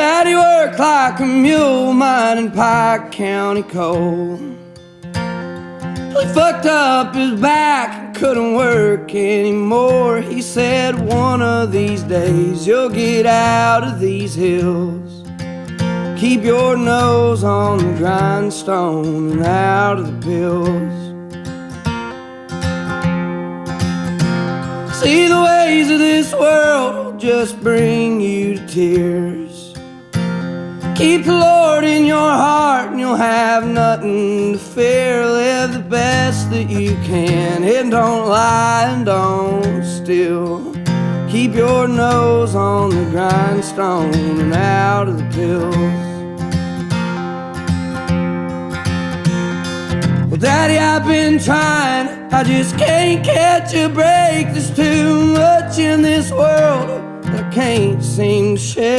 Daddy worked like a mule mining Pike County coal. He fucked up his back and couldn't work anymore. He said, one of these days you'll get out of these hills. Keep your nose on the grindstone and out of the pills. See, the ways of this world will just bring you to tears. Keep the Lord in your heart and you'll have nothing to fear. Live the best that you can and don't lie and don't steal. Keep your nose on the grindstone and out of the pills. Well, Daddy, I've been trying, I just can't catch a break. There's too much in this world that I can't seem to shake.